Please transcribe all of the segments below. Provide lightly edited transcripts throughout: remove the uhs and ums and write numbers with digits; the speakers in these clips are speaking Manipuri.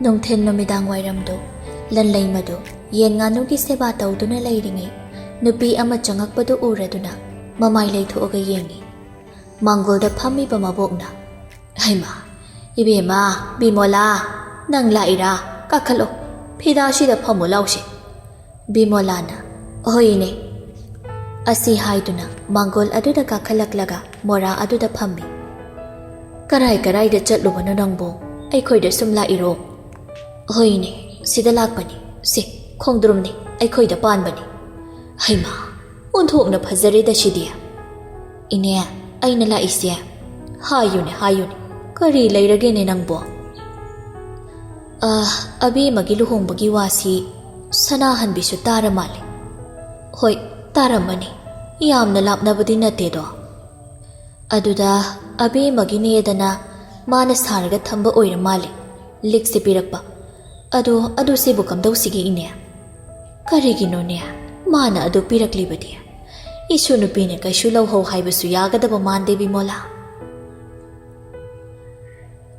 Nungthen numidang wairamdo, lanlay mado, yen nganugi seba tawduna layringi, nupi ama changakpado uraduna, mamay laythuoga yengi. Manggolda phami ba mabokna. Hayma, ibema, bimola, nang laira, kakalo, phidashida phamu lawse. Bimolana, hoine. Asi haiduna, manggol aduda kakalaklaga, mora aduda phami. Karay da chatlubano nangbo, ay koyda sumla iro. Hoine, sida lakpani, si, khongdrumni, ay koyda panbani. Hayma, unthok na phazare da shidiya. Ine, ay nala isya. Hayune, kari layrage ne nangbo. Abi magiluhong bagi wasi, sanahan bisu taramali. Hoy, taramani, yam na lapnabadi na tedo. Aduda, abi magine dana, mana saraga thamba oiramali, likse pirakpa. Adu se bukam daw sige ine. Karigino niya, mana adu piraklibadiya. Isu nupine kaishu lawhaw haibasu yagadaba mande bimola.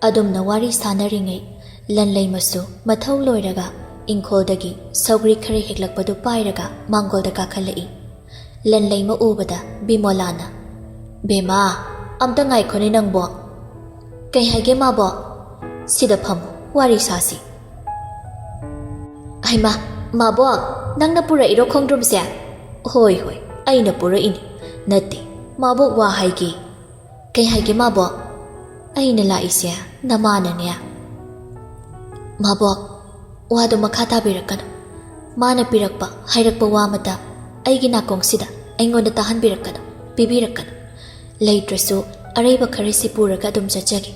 Adum na wari sanaringay, lanlay masu mathaw loiraga, ingkholdagi saugri khare heklakpadu pairaga manggolda kakhalai. Lanlay maubada bimolana. Bema, amta ngay khoni nangbo. Kay haige mabo, sida phamu wari sasi. Hayma, mabo, nang napura iro khongdrum siya. Hoy, ay napura ini. Nati, mabo wa haige. Kay haige mabo, ay nalai siya, namana niya. Mabo, wado makata birakano. Mana pirakpa, hayrakpa wamata, ay ginakong sida, ay ngonda tahan birakano, bibirakano. Laytrasu, arayba karisi puraga adum chachagi.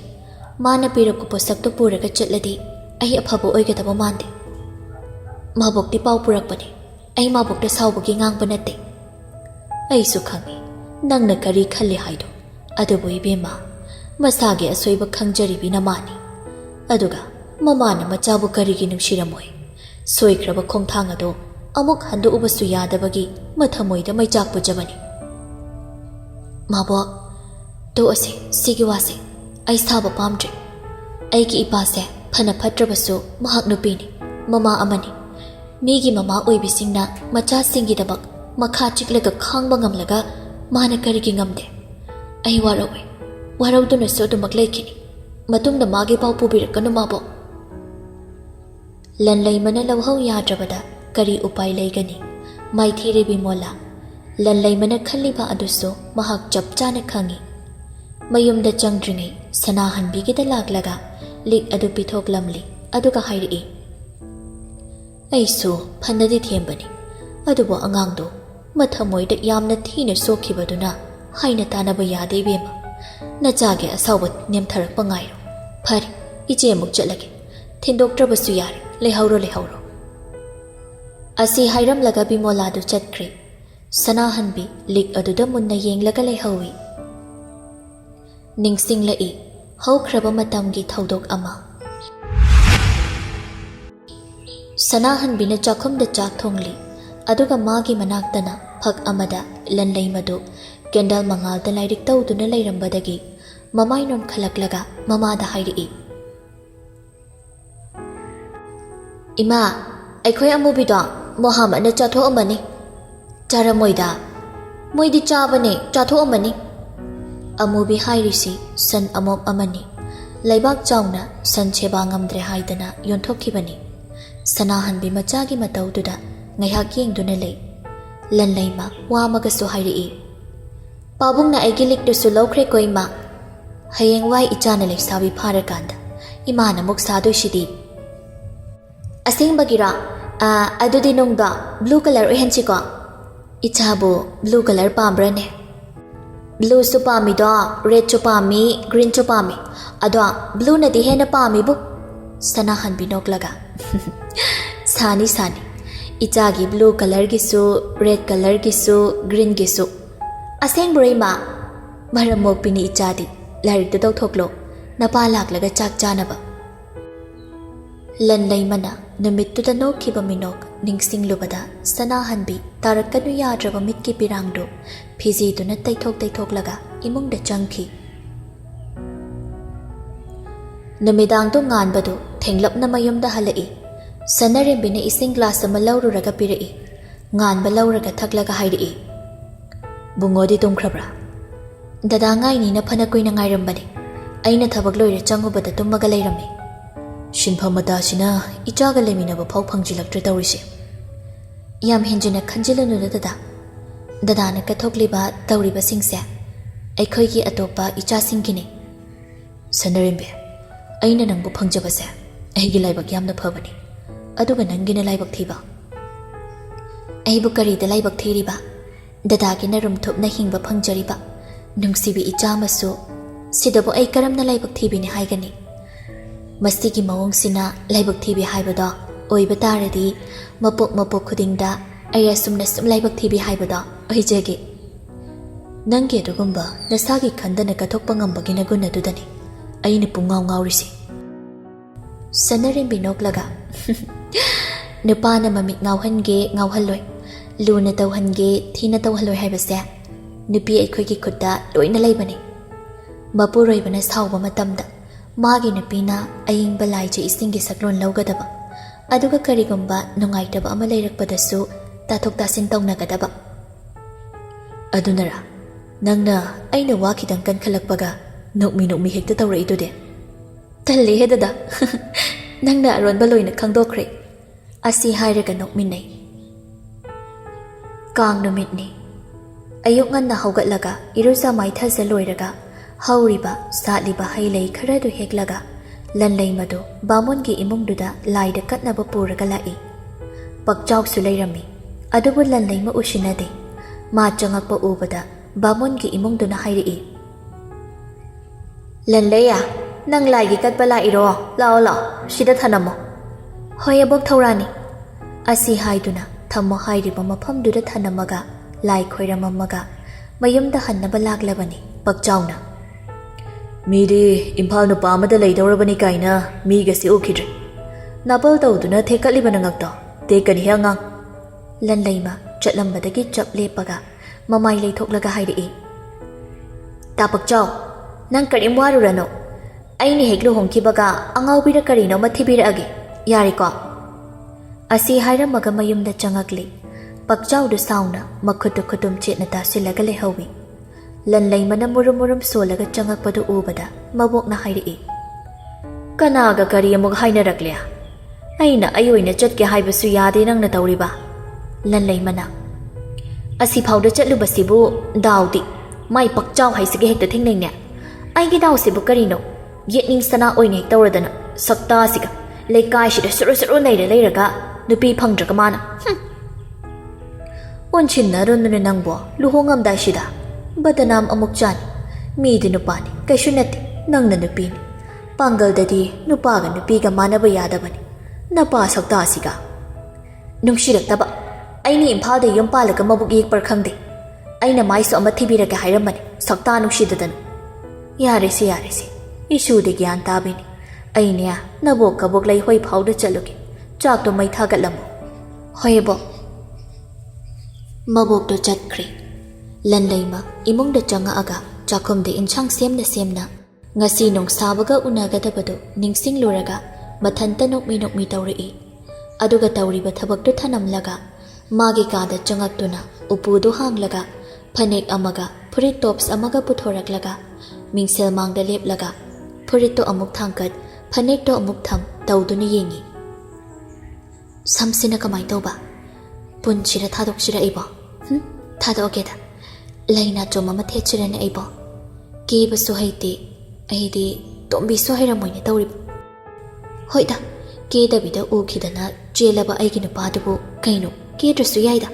Mana pirakko po sakto puraga chatladi, ay apabo oy katabo mandi. Mabok di pau purakpani, ay mabok da sawbagi ngang banate. Ay sukhangi, nang nakari khali haido, adubo ibema, masagi asoyba khangjaribi namani. Aduga, mamana machabu karigi nungshiramoy. Soikraba khongthang ado, amuk handu ubasu yadabagi, mathamoyda may jakpo jabani. Mabo, do ase, sige wase, ay saba pamdre. Ay ki ipase, phana phatrabasu, mahak nupini, mama amani. Migi mama oibising na macha singi dabak, makha chiklaga khangba ngamlaga, mana karigi ngamde. Ay waraw do na so dumaglay kini, matung na magi pau pubirakano mabo. Lanlay mana lawhaw yadrabada, kari upay laygani, may thire bimola. Lanlay mana khaliba aduso, mahak chapchana khangi. Mayumda changdringay, sanahan bigida laglaga, lik adu pithok lamli, adu ka hairi. Aisu, phanadi thembani, adubo angangdo, mathamoyda yamna thina sokhibaduna, haina tanaba yade bema. Nachage asawat nemtharak pangayro. Phari, ije muk chatlage. Thindoktrabasu yare, lehauro. Asi hairam laga bimoladu chatkre. Sanahan bi lik aduda munna yenglaga lehawi. Ningsing lai, hawkraba matamgi thawdok ama. Sanahan bina chakhum da chak thongli, aduga magi manaktana phak amada lanlay madu, kendal mangal da lairik tawduna layrambadagi, mamaynom khalaklaga mamada hairi. Ima, aikhoy amubido, Muhammad na chatho amani. Chara moida, moidi chabane, chatho amani. Amubi hairisi, san amom amani. Laibak chawna, san cheba ngamdre haidana yonthokibani. Sanahan bi machagi matawduda, ngayhak yengduna lay. Lanlay ma, wamagaso hairi. Pabung na aigilik do sulokre ko ima. Hayeng wai ichana lay sabi parakanda. Imana muksado shidi. Asing bagira, adudi nungda, blue color ohensi ko. Ichabo, blue color pambrane. Blue su pami do, red su pami, green su pami. Ado, blue na dihena pami bu. Sanahan binoklaga. Sani. Ichagi blue color gisu, red color gisu, green gisu. Asing buray ma. Maramog pini ichadi. Larik do daw thoklo. Napalak laga chak janaba. Lanlay mana, namittuda no kiba minok, ningsing lubada, sanahan bi, tarakanu yadraba mitki pirangdo, pizi do na taythok laga, imong da changki. Namidang do ngan bado, ꯊꯦꯡꯂꯞꯅ ꯃꯌꯨꯝꯗ ꯍꯜꯂꯛꯏ꯫ ꯁꯅꯔꯦꯝꯕꯤꯅ ꯏꯁꯤꯡ ꯒ꯭ꯂꯥꯁ ꯑꯃ ꯂꯧꯔꯨꯔꯒ ꯄꯤꯔꯛꯏ꯫ ꯉꯥꯟꯕ ꯂꯧꯔꯒ ꯊꯛꯂꯒ ꯍꯥꯏꯔꯛꯏ, ꯕꯨꯡꯉꯣꯗꯤ ꯇꯨꯝꯈ꯭ꯔꯕ꯭ꯔꯥ? ꯗꯗꯥ ꯉꯥꯏꯅꯤꯅ ꯐꯅ ꯀꯨꯏꯅ ꯉꯥꯏꯔꯝꯕꯅꯤ꯫ ꯑꯩꯅ ꯊꯕꯛ ꯂꯣꯏꯔ ꯆꯪꯉꯨꯕꯗ ꯇꯨꯝꯃꯒ ꯂꯩꯔꯝꯃꯤ꯫ ꯁꯤꯟꯐꯝ ꯃꯇꯥꯁꯤꯅ ꯏꯆꯥꯒ ꯂꯩꯃꯤꯟꯅꯕ ꯐꯥꯎ ꯐꯪꯖꯤꯜꯂꯛꯇ꯭ꯔꯦ ꯇꯧꯔꯤꯁꯦ꯫ ꯌꯥꯝ ꯍꯦꯟꯖꯤꯟꯅ ꯈꯟꯖꯤꯜꯂꯨꯅꯨꯗ ꯗꯗꯥ꯫ ꯗꯗꯥꯅ ꯀꯠꯊꯣꯛꯂꯤꯕ ꯇꯧꯔꯤꯕꯁꯤꯡꯁꯦ ꯑꯩꯈꯣꯏꯒꯤ ꯑꯇꯣꯞꯄ ꯏꯆꯥꯁꯤꯡꯒꯤꯅꯤ꯫ ꯁꯅꯔꯦꯝꯕꯤ, ꯑꯩꯅ ꯅꯪꯕꯨ ꯐꯪꯖꯕꯁꯦ ꯑꯩꯒꯤ ꯂꯥꯏꯕꯛ ꯌꯥꯝꯅ ꯐꯕꯅꯤ꯫ ꯑꯗꯨꯒ ꯅꯪꯒꯤꯅ ꯂꯥꯏꯕꯛ ꯊꯤꯕ꯫ ꯑꯩꯕꯨ ꯀꯔꯤꯗ ꯂꯥꯏꯕꯛ ꯊꯤꯔꯤꯕ? ꯗꯗꯥꯒꯤꯅ ꯔꯨꯝꯊꯨꯞꯅ ꯍꯤꯡꯕ ꯐꯪꯖꯔꯤꯕ ꯅꯨꯡꯁꯤꯕꯤ ꯏꯆꯥ ꯑꯃꯁꯨ ꯁꯤꯗꯕꯨ ꯑꯩ ꯀꯔꯝꯅ ꯂꯥꯏꯕꯛ ꯊꯤꯕꯤꯅꯤ ꯍꯥꯏꯒꯅꯤ? ꯃꯁꯤꯒꯤ ꯃꯑꯣꯡꯁꯤꯅ ꯂꯥꯏꯕꯛ ꯊꯤꯕꯤ ꯍꯥꯏꯕꯗꯣ ꯑꯣꯏꯕ ꯇꯥꯔꯗꯤ ꯃꯄꯣꯛ ꯈꯨꯗꯤꯡꯗ ꯑꯩ ꯑꯁꯨꯝꯅ ꯁꯨꯝ ꯂꯥꯏꯕꯛ ꯊꯤꯕꯤ ꯍꯥꯏꯕꯗꯣ ꯑꯣꯏꯖꯒꯦ꯫ ꯅꯪꯒꯤ ꯑꯗꯨꯒꯨꯝꯕ ꯅꯁꯥꯒꯤ ꯈꯟꯗꯅ ꯀꯠꯊꯣꯛꯄ ꯉꯝꯕꯒꯤ ꯅꯒꯨꯟ ꯑꯗꯨꯗꯅꯤ ꯑꯩꯅ ꯄꯨꯡꯉꯥꯎ ꯉꯥꯎꯔꯤꯁꯤ꯫ ꯁꯅꯔꯦꯝꯕꯤ ꯅꯣꯛꯂꯒ ꯅꯨꯄꯥꯅ ꯃꯃꯤꯠ ꯉꯥꯎꯍꯟꯒꯦ ꯉꯥꯎꯍꯜꯂꯣꯏ, ꯂꯨꯅ ꯇꯧꯍꯟꯒꯦ ꯊꯤꯅ ꯇꯧꯍꯜꯂꯣꯏ ꯍꯥꯏꯕꯁꯦ ꯅꯨꯄꯤ ꯑꯩꯈꯣꯏꯒꯤ ꯈꯨꯠꯇ ꯂꯣꯏꯅ ꯂꯩꯕꯅꯤ꯫ ꯃꯄꯨꯔꯣꯏꯕꯅ ꯁꯥꯎꯕ ꯃꯇꯝꯗ ꯃꯥꯒꯤ ꯅꯨꯄꯤꯅ ꯑꯏꯪꯕ ꯂꯥꯏꯖ ꯏꯁꯤꯡꯒꯤ ꯁꯛꯂꯣꯟ ꯂꯧꯒꯗꯕ, ꯑꯗꯨꯒ ꯀꯔꯤꯒꯨꯝꯕ ꯅꯨꯡꯉꯥꯏꯇꯕ ꯑꯃ ꯂꯩꯔꯛꯄꯗꯁꯨ ꯇꯥꯊꯣꯛ ꯇꯥꯁꯤꯟ ꯇꯧꯅꯒꯗꯕ꯫ ꯑꯗꯨꯅꯔꯥ ꯅꯪꯅ ꯑꯩꯅ ꯋꯥ ꯈꯤꯇꯪ ꯀꯟꯈꯠꯂꯛꯄꯒ ꯅꯣꯛꯃꯤ ꯍꯦꯛꯇ ꯇꯧꯔꯛꯏꯗꯨꯗꯤ? ꯇꯜꯂꯤꯍꯦ ꯗꯗꯥ, ꯅꯪꯅ ꯑꯔꯣꯟꯕ ꯂꯣꯏꯅ ꯈꯪꯗꯣꯛꯈ꯭ꯔꯦ꯫ ꯑꯁꯤ ꯍꯥꯏꯔꯒ ꯅꯣꯛꯃꯤꯟꯅꯩ꯫ ꯀꯥꯡ ꯅꯨꯃꯤꯠꯅꯤ꯫ ꯑꯌꯨꯛ ꯉꯟꯅ ꯍꯧꯒꯠꯂꯒ ꯏꯔꯨꯖ ꯃꯥꯏꯊꯖ ꯂꯣꯏꯔꯒ ꯍꯧꯔꯤꯕ ꯁꯥꯠꯂꯤꯕ ꯍꯩ ꯂꯩ ꯈꯔꯗꯨ ꯍꯦꯛꯂꯒ ꯂꯟꯂꯩꯃꯗꯨ ꯕꯥꯃꯣꯟꯒꯤ ꯏꯃꯨꯡꯗꯨꯗ ꯂꯥꯏꯗ ꯀꯠꯅꯕ ꯄꯨꯔꯒ ꯂꯥꯛꯏ꯫ ꯄꯛꯆꯥꯎꯁꯨ ꯂꯩꯔꯝꯃꯤ, ꯑꯗꯨꯕꯨ ꯂꯟꯂꯩꯃ ꯎꯁꯤꯟꯅꯗꯦ꯫ ꯃꯥ ꯆꯪꯉꯛꯄ ꯎꯕꯗ ꯕꯥꯃꯣꯟꯒꯤ ꯏꯃꯨꯡꯗꯨꯅ ꯍꯥꯏꯔꯛꯏ, ꯂꯟꯂꯩꯌꯥ, ꯅꯪ ꯂꯥꯏꯒꯤ ꯀꯠꯄ ꯂꯥꯛꯏꯔꯣ? ꯂꯥꯛꯑꯣ ꯂꯥꯛꯑꯣ, ꯁꯤꯗ ꯊꯅꯝꯃꯣ꯫ ꯍꯣꯏ ꯑꯕꯣꯛ ꯊꯧꯔꯥꯅꯤ꯫ ꯑꯁꯤ ꯍꯥꯏꯗꯨꯅ ꯊꯝꯃꯣ ꯍꯥꯏꯔꯤꯕ ꯃꯐꯝꯗꯨꯗ ꯊꯅꯝꯃꯒ ꯂꯥꯏ ꯈꯣꯏꯔꯝꯃꯝꯃꯒ ꯃꯌꯨꯝꯗ ꯍꯟꯅꯕ ꯂꯥꯛꯂꯕꯅꯤ ꯄꯛꯆꯥꯎꯅ꯫ ꯃꯤꯗꯤ ꯏꯝꯐꯥꯜ ꯅꯨꯄꯥ ꯑꯃꯗ ꯂꯩꯗꯧꯔꯕꯅꯤ ꯀꯥꯏꯅ ꯃꯤꯒꯁꯤ ꯎꯈꯤꯗ꯭ꯔꯦ꯫ ꯅꯥꯄꯜ ꯇꯧꯗꯨꯅ ꯊꯦꯛꯀꯠꯂꯤꯕ ꯅꯉꯛꯇꯣ ꯇꯦꯛꯀꯅꯤꯍꯦ ꯑꯉꯥꯡ꯫ ꯂꯟꯂꯩꯃ ꯆꯠꯂꯝꯕꯗꯒꯤ ꯆꯞ ꯂꯦꯞꯄꯒ ꯃꯃꯥꯏ ꯂꯩꯊꯣꯛꯂꯒ ꯍꯥꯏꯔꯛꯏ, ꯇꯥ ꯄꯛꯆꯥꯎ, ꯅꯪ ꯀꯔꯤꯝ ꯋꯥꯔꯨꯔꯅꯣ꯫ ꯑꯩꯅ ꯍꯦꯛ ꯂꯨꯍꯣꯡꯈꯤꯕꯒ ꯑꯉꯥꯎꯕꯤꯔ ꯀꯔꯤꯅꯣꯃ ꯊꯤꯕꯤꯔꯛꯑꯒꯦ, ꯌꯥꯔꯦꯀꯣ? ꯑꯁꯤ ꯍꯥꯏꯔꯝꯃꯒ ꯃꯌꯨꯝꯗ ꯆꯪꯉꯛꯂꯤ꯫ ꯄꯛꯆꯥꯎꯗꯨ ꯁꯥꯎꯅ ꯃꯈꯨꯠꯇꯨ ꯈꯨꯇꯨꯝ ꯆꯦꯠꯅ ꯇꯥꯁꯤꯜꯂꯒ ꯂꯩꯍꯧꯏ꯫ ꯂꯟꯂꯩꯃꯅ ꯃꯨꯔꯨꯝ ꯁꯣꯜꯂꯒ ꯆꯪꯉꯛꯄꯗꯨ ꯎꯕꯗ ꯃꯕꯣꯛꯅ ꯍꯥꯏꯔꯛꯏ, ꯀꯅꯥꯒ ꯀꯔꯤ ꯑꯃꯨꯛ ꯍꯥꯏꯅꯔꯛꯂꯦ? ꯑꯩꯅ ꯑꯩ ꯑꯣꯏꯅ ꯆꯠꯀꯦ ꯍꯥꯏꯕꯁꯨ ꯌꯥꯗꯦ ꯅꯪꯅ ꯇꯧꯔꯤꯕ? ꯂꯟꯂꯩꯃꯅ, ꯑꯁꯤꯐꯥꯎꯗ ꯆꯠꯂꯨꯕꯁꯤꯕꯨ ꯗꯥꯎꯗꯤ ꯃꯥꯏ ꯄꯛꯆꯥꯎ ꯍꯥꯏꯁꯤꯒ ꯍꯦꯛꯇ ꯊꯦꯡꯅꯩꯅꯦ꯫ ꯑꯩꯒꯤ ꯗꯥꯎꯁꯤꯕꯨ ꯀꯔꯤꯅꯣ? ꯌꯦꯠꯅꯤꯡ ꯁꯅꯥ ꯑꯣꯏꯅ ꯍꯦꯛ ꯇꯧꯔꯗꯅ ꯁꯛꯇꯥꯁꯤꯒ ꯂꯩꯀꯥꯏꯁꯤꯗ ꯁꯨꯔꯨ ꯂꯩꯔꯒ ꯅꯨꯄꯤ ꯐꯪꯗ꯭ꯔꯒ ꯃꯥꯅ ꯑꯣꯟꯁꯤꯟꯅꯔꯨꯅꯨꯅꯦ ꯅꯪꯕꯣ ꯂꯨꯍꯣꯡꯉꯝꯗꯥꯏꯁꯤꯗ ꯕꯗꯅꯥꯝ ꯑꯃꯨꯛ ꯆꯥꯅꯤ꯫ ꯃꯤꯗꯤ ꯅꯨꯄꯥꯅꯤ, ꯀꯩꯁꯨ ꯅꯠꯇꯦ, ꯅꯪꯅ ꯅꯨꯄꯤꯅꯤ꯫ ꯄꯥꯡꯒꯜꯗꯗꯤ ꯅꯨꯄꯥꯒ ꯅꯨꯄꯤꯒ ꯃꯥꯟꯅꯕ ꯌꯥꯗꯕꯅꯤ꯫ ꯅꯄꯥ ꯁꯛꯇꯥꯁꯤꯒ ꯅꯨꯡꯁꯤꯔꯛꯇꯕ ꯑꯩꯅ ꯏꯝꯐꯥꯜꯗ ꯌꯨꯝ ꯄꯥꯜꯂꯒ ꯃꯕꯨꯛ ꯌꯦꯛꯄ꯭ꯔ ꯈꯪꯗꯦ꯫ ꯑꯩꯅ ꯃꯥꯏꯁꯨ ꯑꯃ ꯊꯤꯕꯤꯔꯒꯦ ꯍꯥꯏꯔꯝꯕꯅꯤ, ꯁꯛꯇꯥ ꯅꯨꯡꯁꯤꯗꯗꯅ꯫ ꯌꯥꯔꯦꯁꯦ, ꯏꯁꯨꯗꯤ ꯒ꯭ꯌꯥꯟ ꯇꯥꯕꯤꯅꯤ꯫ ꯑꯩꯅꯦ ꯅꯕꯣꯛ ꯀꯕꯣꯛ ꯂꯩ ꯍꯣꯏ ꯐꯥꯎꯗ ꯆꯠꯂꯨꯒꯦ, ꯆꯥꯛꯇꯣ ꯃꯩ ꯊꯥꯒꯠꯂꯝꯃꯣ꯫ ꯍꯣꯏ ꯑꯕꯣꯛ꯫ ꯃꯕꯣꯛꯇꯣ ꯆꯠꯈ꯭ꯔꯦ꯫ ꯂꯟꯂꯩꯃ ꯏꯃꯨꯡꯗ ꯆꯪꯉꯛꯑꯒ ꯆꯥꯛꯈꯨꯝꯗ ꯏꯟꯁꯥꯡ ꯁꯦꯝꯅ ꯉꯁꯤ ꯅꯣꯡꯁꯥꯕꯒ ꯎꯅꯒꯗꯕꯗꯣ ꯅꯤꯡꯁꯤꯡꯂꯨꯔꯒ ꯃꯊꯟꯇ ꯅꯣꯛꯃꯤ ꯇꯧꯔꯛꯏ꯫ ꯑꯗꯨꯒ ꯇꯧꯔꯤꯕ ꯊꯕꯛꯇꯨ ꯊꯅꯝꯂꯒ ꯃꯥꯒꯤ ꯀꯥꯗ ꯆꯪꯉꯛꯇꯨꯅ ꯎꯄꯨꯗꯨ ꯍꯥꯡꯂꯒ ꯐꯅꯦꯛ ꯑꯃꯒ ꯐꯨꯔꯤꯠ ꯇꯣꯞꯁ ꯑꯃꯒ ꯄꯨꯊꯣꯔꯛꯂꯒ ꯃꯤꯡꯁꯦꯜ ꯃꯥꯡꯗ ꯂꯦꯞꯂꯒ ꯐꯨꯔꯤꯠꯇꯣ ꯑꯃꯨꯛ ꯊꯥꯡꯀꯠ ꯐꯅꯦꯛꯇꯣ ꯑꯃꯨꯛ ꯊꯝ ꯇꯧꯗꯨꯅ ꯌꯦꯡꯉꯤ꯫ ꯁꯝꯁꯤꯅ ꯀꯃꯥꯏꯅ ꯇꯧꯕ? ꯄꯨꯟꯁꯤꯔ ꯊꯥꯗꯣꯛꯁꯤꯔ ꯑꯩꯕꯣ? ꯊꯥꯗꯣꯛꯑꯒꯦꯗ꯫ ꯂꯩ ꯅꯥꯆꯣꯝ ꯑꯃ ꯊꯦꯠꯁꯤꯔꯅꯦ ꯑꯩꯕꯣ? ꯀꯦꯕꯁꯨ ꯍꯩꯇꯦ, ꯑꯩꯗꯤ ꯇꯣꯝꯕꯤꯁꯨ ꯍꯩꯔꯝꯃꯣꯏꯅꯦ ꯇꯧꯔꯤꯕ꯫ ꯍꯣꯏꯗ, ꯀꯦꯗꯕꯤꯗ ꯎꯈꯤꯗꯅ ꯆꯦꯜꯂꯕ ꯑꯩꯒꯤ ꯅꯨꯄꯥꯗꯨꯕꯨ ꯀꯩꯅꯣ ꯀꯦꯗ꯭ꯔꯁꯨ ꯌꯥꯏꯗ꯫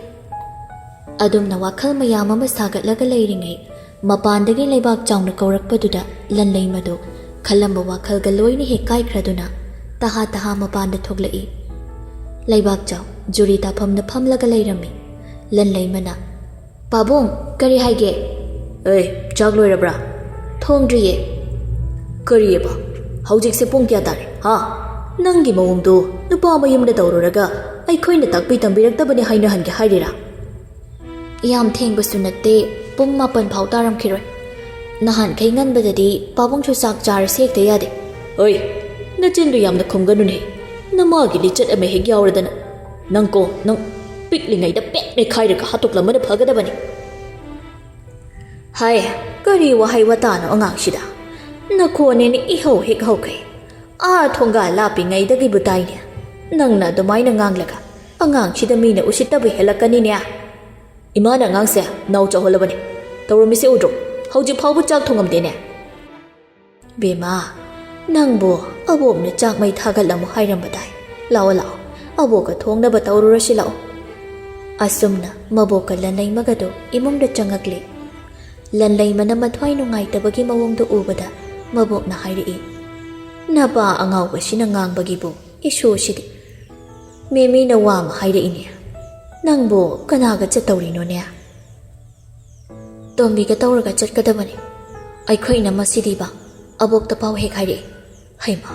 ꯑꯗꯨꯝꯅ ꯋꯥꯈꯜ ꯃꯌꯥꯝ ꯑꯃ ꯁꯥꯒꯠꯂꯒ ꯂꯩꯔꯤꯉꯩ ꯃꯄꯥꯟꯗꯒꯤ ꯂꯩꯕꯥꯛ ꯆꯥꯎꯅ ꯀꯧꯔꯛꯄꯗꯨꯗ ꯂꯟꯂꯩꯃꯗꯨ ꯈꯜꯂꯝꯕ ꯋꯥꯈꯜꯒ ꯂꯣꯏꯅ ꯍꯦꯛ ꯀꯥꯏꯈ꯭ꯔꯗꯨꯅ ꯇꯍꯥ ꯃꯄꯥꯟꯗ ꯊꯣꯛꯂꯛꯏ꯫ ꯂꯩꯕꯥꯛ ꯆꯥꯎ ꯖꯨꯔꯤ ꯇꯥꯐꯝꯗ ꯐꯝꯂꯒ ꯂꯩꯔꯝꯃꯤ꯫ ꯂꯟꯂꯩꯃꯅ, ꯄꯥꯕꯨꯡ ꯀꯔꯤ ꯍꯥꯏꯒꯦ? ꯆꯥꯛ ꯂꯣꯏꯔꯕ꯭ꯔꯥ? ꯊꯣꯡꯗ꯭ꯔꯤꯌꯦ꯫ ꯀꯔꯤꯑꯕ? ꯍꯧꯖꯤꯛꯁꯦ ꯄꯨꯡ ꯀꯌꯥ ꯇꯥꯔꯦ? ꯅꯪꯒꯤ ꯃꯑꯣꯡꯗꯣ ꯅꯨꯄꯥ ꯃꯌꯨꯝꯗ ꯇꯧꯔꯨꯔꯒ ꯑꯩꯈꯣꯏꯅ ꯇꯥꯛꯄꯤ ꯇꯝꯕꯤꯔꯛꯇꯕꯅꯤ ꯍꯥꯏꯅꯍꯟꯒꯦ ꯍꯥꯏꯔꯤꯔꯥ? ꯌꯥꯝ ꯊꯦꯡꯕꯁꯨ ꯅꯠꯇꯦ, ꯄꯨꯡ 9 ꯐꯥꯎ ꯇꯥꯔꯝꯈꯤꯔꯣꯏ꯫ ꯅꯍꯥꯟꯈꯩ ꯉꯟꯕꯗꯗꯤ ꯄꯥꯕꯨꯡꯁꯨ ꯆꯥꯛ ꯆꯥꯔꯁꯦ ꯍꯦꯛꯇ ꯌꯥꯗꯦ꯫ Nachindu yamna khumganune. Namagi lichat ame heg yawradana. Nang piklingai da pek ne khairaga hatuklamana phagadabani. Hai, kari wahai watana angangsida. Nakhone ni iho heg hokai. Thonga lapi ngai dagi butai ne. Nangna dumaina nganglaga. Angangsida mina usittabu helakani ne. Imana ngangse nau chaholabani. Tawramise udro. Hauji phawbu chak thongamde ne. Bema, nangbo abomne chak mai thagalamu hairambadai. Lao aboka thongnaba tawrurasi lao. Asumna maboka lanlai magado imongda changakle. Lanlai mana mathwai nungaittabagi mawongdo ubada mabokna hairi. Naba angawba sina ngangbagibo isu sidi. Memi na wama hairi ne. Nangbo kanaga chatawrino ne. Tombiga tawraga chatkadabani. Aikhoina masidiba abokta paw hek hairi. Haima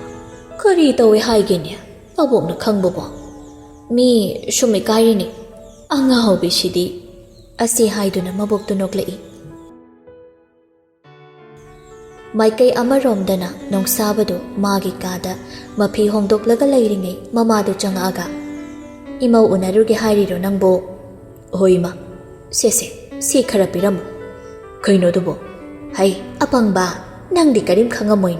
kari tawe haigene abokna khangbobo. Mi shumi kairini. Angawbi sidi asi haiduna mabokto noklei. Maikai amaromdana nongsabado magi kada mapi hongdoklaga leiringai mamado changaga. Imau unaruge hairiro nangbo. Hoima, sese, si khara piramu. Kaino dubo. Hai, apangba, nangdi karim khangamoy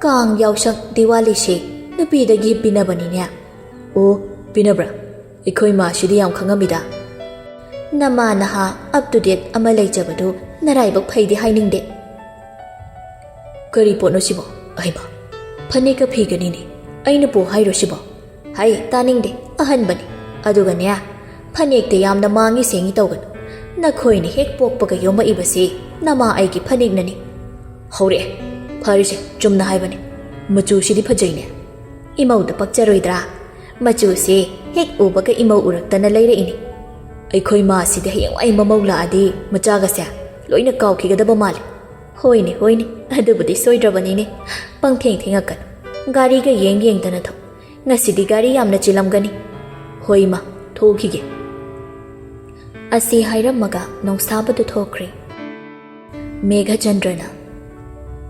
Kang yausang diwali si, napidagi pinabani niya. O, pinabra. Ikoy masidi ang khangamida. Nama naha up to date amalay jabado naraibag paydi hainingde. Kari po no sibo. Ay ba? Panika piganini. Ay na po hayro sibo. Hay, taningde. Ahan bani. Aduga niya. Panik te yam na mangi sengi tawgan. Nakoy ni hek pok pagayo maibasi. Nama ay ki panig na ni. Hore. Parise. Jum na hay bani. Machu sidi pajay niya. Imaw da pagcharoydra. Machu si hek ubaga imaw urakta na layra ini. Ay koy masidi hayang ay mamawla adi. Machaga siya. Loy na kaw kigadaba mali. Hoy ni. Adubudi soydrabani ni. Pang ting akan. Gari ga yeng tana thaw. Ngasidi gari yamna chilamgani. Hoy ma, thokige. Asi hairamaga nongsabadu thokre. Megha Chandrana.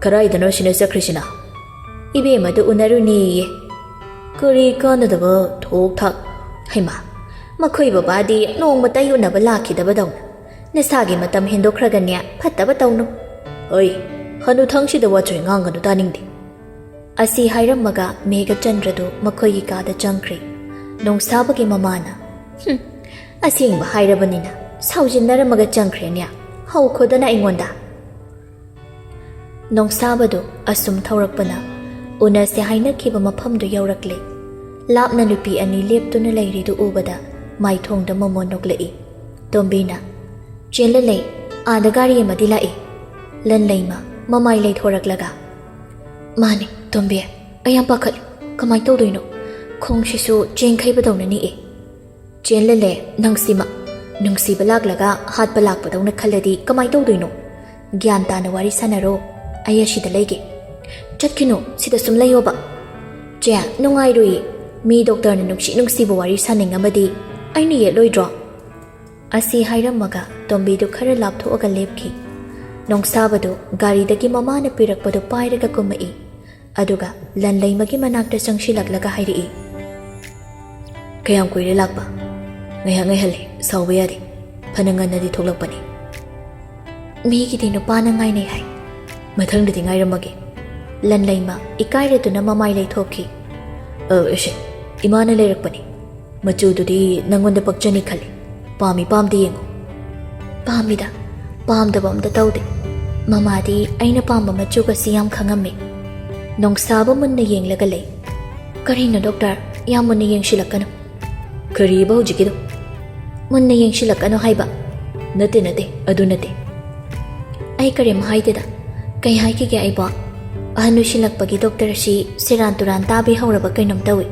Karai dano shina sakrishina. Ibe madu unaru niye. Kuri kanadaba thok thak. Haima. Makoy babadi nong matay unaba lakidaba daw. Nasagi matam hindokraganya pataba tawno. Hoy, hanu thangshida wachoy nganganu taningdi. Asi hairamaga Megha Chandradu makoy kada changkre. Nongsabagi mamana. Asing ba hairabanina. Saujinaramaga changkre niya. Hau khodana ingonda. Nongsabadu asum thaurakpana. Unase hainakiba mafamdu yaurakle. Lapna nupi ani leptuna leiridu ubada. Maithongda mamon noklei. Tombina. Chenlalei. Adagari amadi lai. Lanlaima. Mamay lay thoraklaga. Mani, Tombi. Ayam pakal. Kamay tawdoino. Kong shisu jengkay badaw na ni Chenlale nangsima. Nungsi balaglaga hat balag badaw na khaladi kamay tawdoino. Gyanta na wari sanaro. Ayashida layge. Chatkino, sida sumlayo ba? Jaya, nungay rui. Mi doktor na nungsi bawari saning amadi. Ay niye loydro. Asi hairamaga Tombi do khara laptho aga lepki. Nong sabado gari dagi mama na pirakpado pairaga kumai. Aduga lanlay magi manakta sangshilaglaga hairi. Kayang kuy rilakba. Ngay hali, sawbayari. Panangan na di thuklakpani. Migi di nupana ngay nay hay. Mathang dati ngay ramagi. Lanlay ma, ikayra to na mamay lay thoki. Ishe, imana lay rakpani. Machudo di nangonda pagchani khali. Pam di yengo. Pamida, pam da bam da tawde. Mama di ay na pamba machuga siyam khangame. Nong saba mun na yeng lagalay. Karina doktor, yam mun na yeng shilakano. Kari ba hujikido? Mun na yeng shilakano hay ba? Nate, adu nate. Ay karim hay da. Kay hay kaya ay ba? Ano shilakpagi doktor si siranturan tabi hauraba kay nam tawi.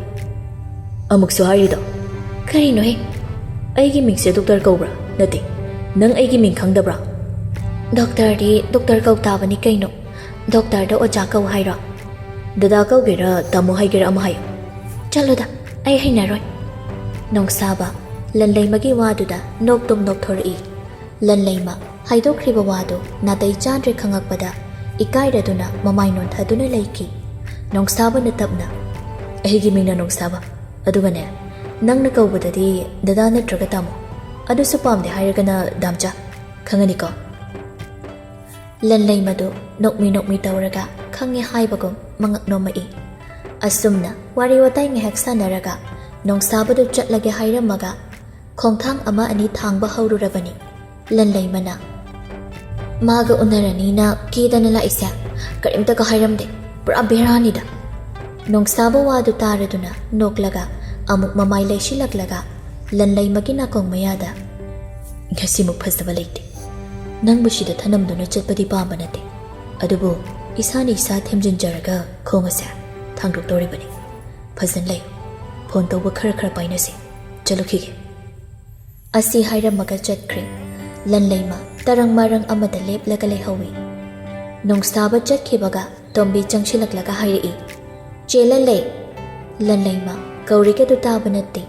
Amuk so hay do. Karino he? Ay giming si doktor kaubra. Nate, nang ay giming kang dabra. Doktor di, doktor kau taba ni kay no. Doktor da oja kau hay ra. Dada kau gira tamu hay gira amahay. Chalo da, ay hay naroy. Nong saba, lanlay magi wado da noktom nokthori. Lanlay ma, haydok riba wado na day chandre kangakpada. Ikayra duna mamay non thaduna layki. ꯅꯣꯡꯁꯥꯕꯅ ꯇꯞꯅ ꯑꯩꯒꯤ ꯃꯤꯡꯅ ꯅꯣꯡꯁꯥꯕ ꯑꯗꯨꯒꯅꯦ ꯅꯪꯅ ꯀꯧꯕꯗꯗꯤ ꯗꯗꯥ ꯅꯠꯇ꯭ꯔꯒ ꯇꯥꯃꯣ ꯑꯗꯨꯁꯨ ꯄꯥꯝꯗꯦ ꯍꯥꯏꯔꯒꯅ ꯗꯥꯝꯆꯥ ꯈꯪꯉꯅꯤꯀꯣ ꯂꯟꯂꯩ ꯃꯗꯨ ꯅꯣꯛꯃꯤ ꯇꯧꯔꯒ ꯈꯪꯉꯦ ꯍꯥꯏꯕꯒꯨꯝ ꯃꯉꯛ ꯅꯣꯝꯃꯛꯏ ꯑꯁꯨꯝꯅ ꯋꯥꯔꯤ ꯋꯥꯇꯥꯏ ꯉꯥꯏꯍꯥꯛ ꯁꯥꯟꯅꯔꯒ ꯅꯣꯡꯁꯥꯕꯗꯨ ꯆꯠꯂꯒꯦ ꯍꯥꯏꯔꯝꯃꯒ ꯈꯣꯡꯊꯥꯡ ꯑꯃ ꯑꯅꯤ ꯊꯥꯡꯕ ꯍꯧꯔꯨꯔꯕꯅꯤ ꯂꯟꯂꯩꯃꯅ ꯃꯥꯒ ꯎꯅꯔꯅꯤꯅ ꯀꯤꯗꯅ ꯂꯥꯛꯏꯁꯦ ꯀꯔꯤꯝꯇꯒ ꯍꯥꯏꯔꯝꯗꯦ ꯄꯨꯔꯥ ꯕꯦꯔꯥꯅꯤꯗ ꯅꯣꯡꯁꯥꯕ ꯋꯥꯗꯨ ꯇꯥꯔꯗꯨꯅ ꯅꯣꯛꯂꯒ ꯑꯃꯨꯛ ꯃꯃꯥꯏ ꯂꯩꯁꯤꯜꯂꯛꯂꯒ ꯂꯟꯂꯩꯃꯒꯤ ꯅꯥꯀꯣꯡ ꯃꯌꯥꯗ ꯉꯁꯤꯃꯨꯛ ꯐꯖꯕ ꯂꯩꯇꯦ ꯅꯪꯕꯨ ꯁꯤꯗ ꯊꯅꯝꯗꯨꯅ ꯆꯠꯄꯗꯤ ꯄꯥꯝꯕ ꯅꯠꯇꯦ ꯑꯗꯨꯕꯨ ꯏꯁꯥꯅ ꯏꯁꯥ ꯊꯦꯝꯖꯤꯟꯖꯔꯒ ꯈꯣꯡ ꯑꯁꯦ ꯊꯥꯡꯗꯣꯛꯇꯧꯔꯤꯕꯅꯤ ꯐꯖꯅ ꯂꯩꯌꯨ ꯐꯣꯟ ꯇꯧꯕ ꯈꯔ ꯄꯥꯏꯅꯁꯤ ꯆꯠꯂꯨꯈꯤꯒꯦ ꯑꯁꯤ ꯍꯥꯏꯔꯝꯃꯒ ꯆꯠꯈ꯭ꯔꯦ ꯂꯟꯂꯩꯃ ꯇꯔꯪ ꯃꯔꯪ ꯑꯃꯗ ꯂꯦꯞꯂꯒ ꯂꯩꯍꯧꯏ ꯅꯣꯡꯁꯥꯕ ꯆꯠꯈꯤꯕꯒ ꯇꯣꯝꯕꯤ ꯆꯪꯁꯤꯜꯂꯛꯂꯒ ꯍꯥꯏꯔꯛꯏ ꯆꯦ ꯂꯟꯂꯩ ꯂꯟꯂꯩꯃ ꯀꯧꯔꯤꯒꯗꯨ ꯇꯥꯕ ꯅꯠꯇꯦ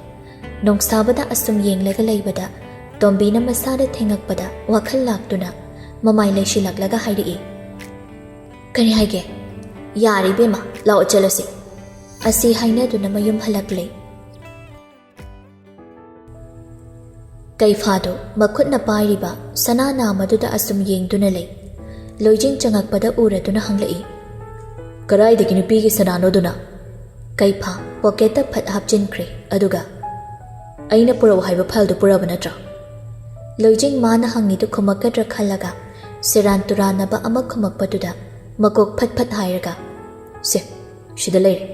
ꯅꯣꯡꯁꯥꯕꯗ ꯑꯁꯨꯝ ꯌꯦꯡꯂꯒ ꯂꯩꯕꯗ ꯇꯣꯝꯕꯤꯅ ꯃꯁꯥꯗ ꯊꯦꯡꯉꯛꯄꯗ ꯋꯥꯈꯜ ꯂꯥꯛꯇꯨꯅ ꯃꯃꯥꯏ ꯂꯩꯁꯤꯜꯂꯛꯂꯒ ꯍꯥꯏꯔꯛꯏ ꯀꯔꯤ ꯍꯥꯏꯒꯦ ꯌꯥꯔꯦ ꯏꯕꯦꯝꯃ ꯂꯥꯛꯑꯣ ꯆꯠꯂꯁꯤ ꯑꯁꯤ ꯍꯥꯏꯅꯗꯨꯅ ꯃꯌꯨꯝ ꯍꯜꯂꯛꯂꯦ ꯀꯩꯐꯥꯗꯨ ꯃꯈꯨꯠꯅ ꯄꯥꯏꯔꯤꯕ ꯁꯅꯥ ꯅꯥꯃꯗꯨꯗ ꯑꯁꯨꯝ ꯌꯦꯡꯗꯨꯅ ꯂꯩ ꯂꯣꯏꯖꯤꯡ ꯆꯪꯉꯛꯄꯗ ꯎꯔꯗꯨꯅ ꯍꯪꯂꯛꯏ ꯀꯔꯥꯏꯗꯒꯤ ꯅꯨꯄꯤꯒꯤ ꯁꯅꯥꯅꯣꯗꯨꯅ ꯀꯩꯐꯥ ꯄꯣꯀꯦꯠꯇ ꯐꯠ ꯍꯥꯞꯆꯤꯟꯈ꯭ꯔꯦ ꯑꯗꯨꯒ ꯑꯩꯅ ꯄꯨꯔꯛꯎ ꯍꯥꯏꯕ ꯐꯥꯏꯜꯗꯨ ꯄꯨꯔꯛꯑꯕ ꯅꯠꯇ꯭ꯔꯣ ꯂꯣꯏꯖꯤꯡ ꯃꯥꯅ ꯍꯪꯉꯤꯗꯨ ꯈꯨꯝꯃꯛꯀꯗ꯭ꯔꯥ ꯈꯜꯂꯒ ꯁꯦꯔꯥꯟ ꯇꯨꯔꯥꯟꯅꯕ ꯑꯃ ꯈꯨꯝꯃꯛꯄꯗꯨꯗ ꯃꯀꯣꯛ ꯐꯠ ꯍꯥꯏꯔꯒ ꯁꯦ ꯁꯤꯗ ꯂꯩꯔꯦ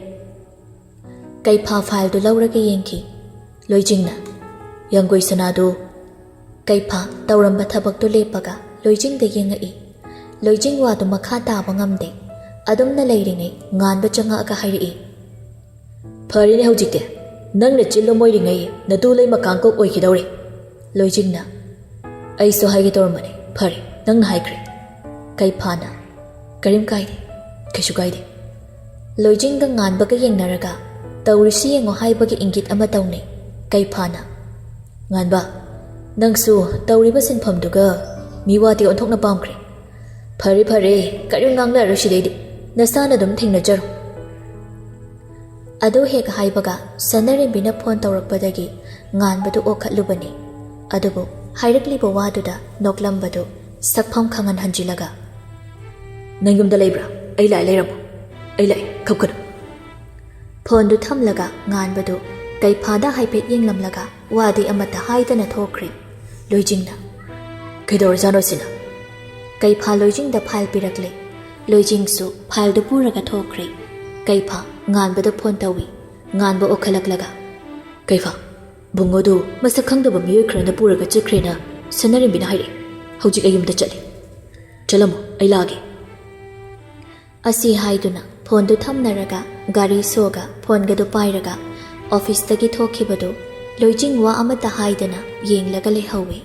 ꯀꯩꯐꯥ ꯐꯥꯏꯜꯗꯨ ꯂꯧꯔꯒ ꯌꯦꯡꯈꯤ ꯂꯣꯏꯖꯤꯡꯅ ꯌꯥꯡꯒꯣꯏ ꯁꯅꯥꯗꯨ ꯀꯩꯐꯥ ꯇꯧꯔꯝꯕ ꯊꯕꯛꯇꯨ ꯂꯦꯞꯄꯒ ꯂꯣꯏꯖꯤꯡꯗ ꯌꯦꯡꯉꯛꯏ ꯂꯣꯏꯖꯤꯡ ꯋꯥꯗꯨ ꯃꯈꯥ ꯇꯥꯕ ꯉꯝꯗꯦ ꯑꯗꯨꯝꯅ ꯂꯩꯔꯤꯉꯩ ꯉꯥꯟꯕ ꯆꯪꯉꯛꯑꯒ ꯍꯥꯏꯔꯛꯏ ꯐꯔꯦꯅꯦ ꯍꯧꯖꯤꯛꯇꯤ ꯅꯪꯅ ꯆꯤꯜꯂꯣ ꯃꯣꯏꯔꯤꯉꯩ ꯅꯇꯨ ꯂꯩꯃ ꯀꯥꯡꯀꯣꯛ ꯑꯣꯏꯈꯤꯗꯧꯔꯦ ꯂꯣꯏꯖꯤꯡꯅ ꯑꯩꯁꯨ ꯍꯥꯏꯒꯦ ꯇꯧꯔꯝꯕꯅꯦ ꯐꯔꯦ ꯅꯪꯅ ꯍꯥꯏꯈ꯭ꯔꯦ ꯀꯩꯐꯥꯅ ꯀꯔꯤꯝ ꯀꯥꯏꯗꯦ ꯀꯩꯁꯨ ꯀꯥꯏꯗꯦ ꯂꯣꯏꯖꯤꯡꯒ ꯉꯥꯟꯕꯒ ꯌꯦꯡꯅꯔꯒ ꯇꯧꯔꯤꯁꯤ ꯌꯦꯡꯉꯣ ꯍꯥꯏꯕꯒꯤ ꯏꯪꯒꯤꯠ ꯑꯃ ꯇꯧꯅꯩ ꯀꯩꯐꯥꯅ ꯉꯥꯟꯕ ꯅꯪꯁꯨ ꯇꯧꯔꯤꯕ ꯁꯤꯟꯐꯝꯗꯨꯒ ꯃꯤꯋꯥꯗꯤ ꯑꯣꯟꯊꯣꯛꯅ ꯄꯥꯝꯈ꯭ꯔꯦ ꯐꯔꯦ ꯀꯔꯤꯝ ꯉꯥꯡꯅꯔꯣꯏ ꯁꯤꯗꯩꯗꯤ ꯅꯁꯥꯅ ꯑꯗꯨꯝ ꯊꯦꯡꯅꯖꯔꯣ ꯑꯗꯨ ꯍꯦꯛ ꯍꯥꯏꯕꯒ ꯁꯅꯔꯦꯝꯕꯤꯅ ꯐꯣꯟ ꯇꯧꯔꯛꯄꯗꯒꯤ ꯉꯥꯟꯕꯗꯨ ꯑꯣꯈꯠꯂꯨꯕꯅꯤ ꯑꯗꯨꯕꯨ ꯍꯥꯏꯔꯛꯂꯤꯕ ꯋꯥꯗꯨꯗ ꯅꯣꯛꯂꯝꯕꯗꯨ ꯁꯛꯐꯝ ꯈꯪꯍꯟꯍꯟꯖꯤꯜꯂꯒ ꯅꯪ ꯌꯨꯝꯗ ꯂꯩꯕ꯭ꯔꯥ ꯑꯩ ꯂꯩꯔꯝꯃꯣ ꯑꯩ ꯂꯥꯛꯑꯦ ꯈꯞꯀꯅꯨ ꯐꯣꯟꯗꯨ ꯊꯝꯂꯒ ꯉꯥꯟꯕꯗꯨ ꯀꯩꯐꯥꯗ ꯍꯥꯏꯐꯦꯠ ꯌꯦꯡꯂꯝꯂꯒ ꯋꯥꯗꯤ ꯑꯃꯠꯇ ꯍꯥꯏꯗꯅ ꯊꯣꯛꯈ꯭ꯔꯦ ꯂꯣꯏꯖꯤꯡꯅ ꯀꯩꯗꯧꯔꯖꯥꯅꯣ ꯁꯤꯅ ꯀꯩꯐꯥ ꯂꯣꯏꯖꯤꯡꯗ ꯐꯥꯏꯜ ꯄꯤꯔꯛꯂꯦ ꯂꯣꯏꯖꯤꯡꯁꯨ ꯐꯥꯏꯜꯗꯨ ꯄꯨꯔꯒ ꯊꯣꯛꯈ꯭ꯔꯦ ꯀꯩꯐꯥ ꯉꯥꯟꯕꯗ ꯐꯣꯟ ꯇꯧꯏ ꯉꯥꯟꯕ ꯑꯣꯈꯠꯂꯛꯂꯒ ꯀꯩꯐꯥ ꯕꯨꯡꯉꯣꯗꯨ ꯃꯁꯛ ꯈꯪꯗꯕ ꯃꯤꯑꯣꯏ ꯈꯔꯅ ꯄꯨꯔꯒ ꯆꯠꯈ꯭ꯔꯦꯅ ꯁꯅꯔꯦꯝꯕꯤꯅ ꯍꯥꯏꯔꯛꯑꯦ ꯍꯧꯖꯤꯛ ꯑꯩ ꯌꯨꯝꯗ ꯆꯠꯂꯦ ꯆꯠꯂꯝꯃꯣ ꯑꯩ ꯂꯥꯛꯑꯒꯦ ꯑꯁꯤ ꯍꯥꯏꯗꯨꯅ ꯐꯣꯟꯗꯨ ꯊꯝꯅꯔꯒ ꯒꯥꯔꯤ ꯁꯣꯒ ꯐꯣꯟꯒꯗꯨ ꯄꯥꯏꯔꯒ ꯑꯣꯐꯤꯁꯇꯒꯤ ꯊꯣꯛꯈꯤꯕꯗꯨ ꯂꯣꯏꯖꯤꯡ ꯋꯥ ꯑꯃꯠꯇ ꯍꯥꯏꯗꯅ ꯌꯦꯡꯂꯒ ꯂꯩꯍꯧꯏ